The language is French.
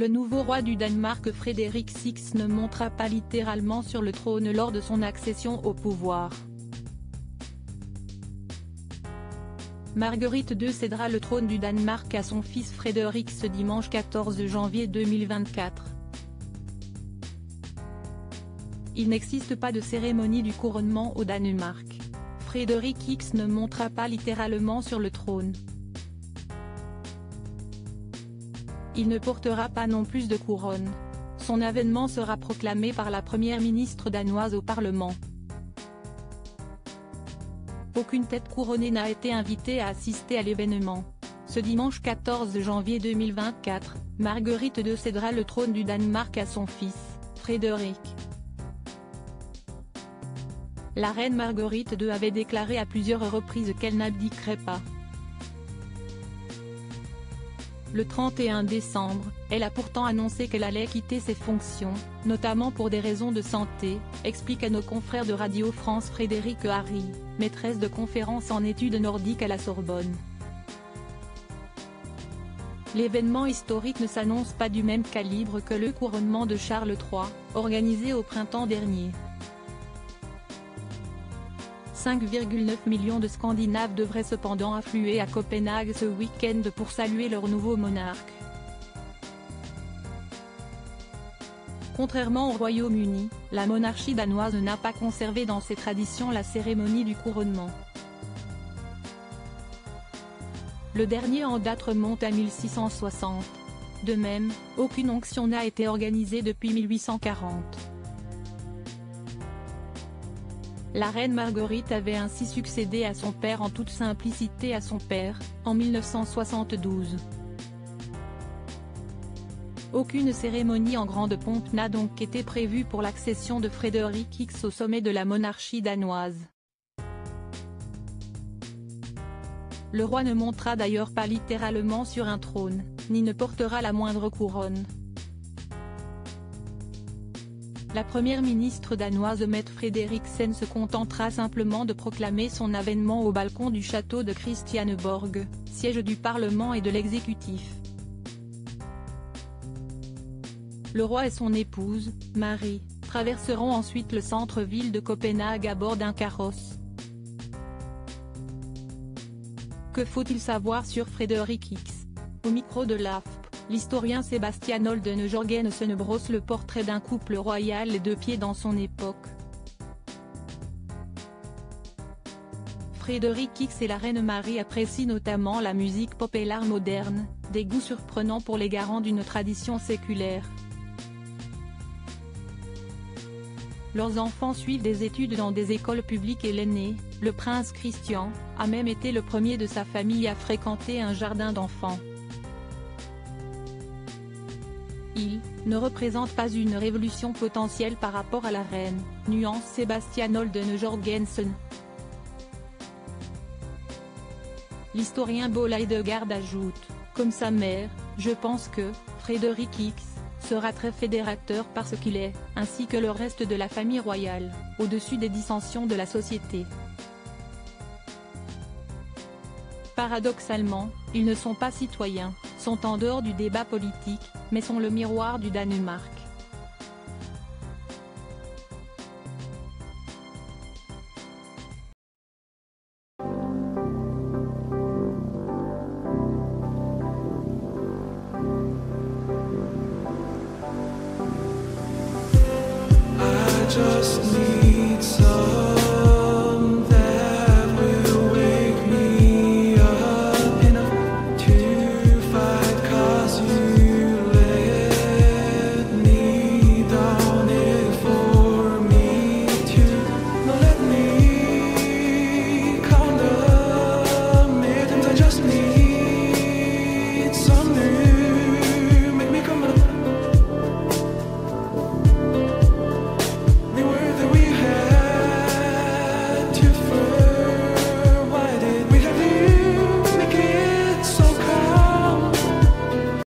Le nouveau roi du Danemark Frederik VI ne montera pas littéralement sur le trône lors de son accession au pouvoir. Marguerite II cédera le trône du Danemark à son fils Frédéric ce dimanche 14 janvier 2024. Il n'existe pas de cérémonie du couronnement au Danemark. Frédéric X ne montera pas littéralement sur le trône. Il ne portera pas non plus de couronne. Son avènement sera proclamé par la première ministre danoise au Parlement. Aucune tête couronnée n'a été invitée à assister à l'événement. Ce dimanche 14 janvier 2024, Marguerite II cédera le trône du Danemark à son fils, Frédéric. La reine Marguerite II avait déclaré à plusieurs reprises qu'elle n'abdiquerait pas. Le 31 décembre, elle a pourtant annoncé qu'elle allait quitter ses fonctions, notamment pour des raisons de santé, explique à nos confrères de Radio France Frédéric Harry, maîtresse de conférences en études nordiques à la Sorbonne. L'événement historique ne s'annonce pas du même calibre que le couronnement de Charles III, organisé au printemps dernier. 5,9 millions de Scandinaves devraient cependant affluer à Copenhague ce week-end pour saluer leur nouveau monarque. Contrairement au Royaume-Uni, la monarchie danoise n'a pas conservé dans ses traditions la cérémonie du couronnement. Le dernier en date remonte à 1660. De même, aucune onction n'a été organisée depuis 1840. La reine Marguerite avait ainsi succédé à son père en toute simplicité à son père, en 1972. Aucune cérémonie en grande pompe n'a donc été prévue pour l'accession de Frédéric X au sommet de la monarchie danoise. Le roi ne montera d'ailleurs pas littéralement sur un trône, ni ne portera la moindre couronne. La première ministre danoise Mette Frederiksen se contentera simplement de proclamer son avènement au balcon du château de Christianeborg, siège du Parlement et de l'exécutif. Le roi et son épouse, Marie, traverseront ensuite le centre-ville de Copenhague à bord d'un carrosse. Que faut-il savoir sur Frédéric X? Au micro de l'AFP, l'historien Sébastien Holden Jorgensen brosse le portrait d'un couple royal les deux pieds dans son époque. Frédéric X et la reine Marie apprécient notamment la musique pop et l'art moderne, des goûts surprenants pour les garants d'une tradition séculaire. Leurs enfants suivent des études dans des écoles publiques et l'aîné, le prince Christian, a même été le premier de sa famille à fréquenter un jardin d'enfants. Il ne représente pas une révolution potentielle par rapport à la reine, nuance Sébastien Holden Jorgensen. L'historien Paul Heidegard ajoute, comme sa mère, je pense que Frédéric X sera très fédérateur parce qu'il est, ainsi que le reste de la famille royale, au-dessus des dissensions de la société. Paradoxalement, ils ne sont pas citoyens, sont en dehors du débat politique, mais sont le miroir du Danemark. I just need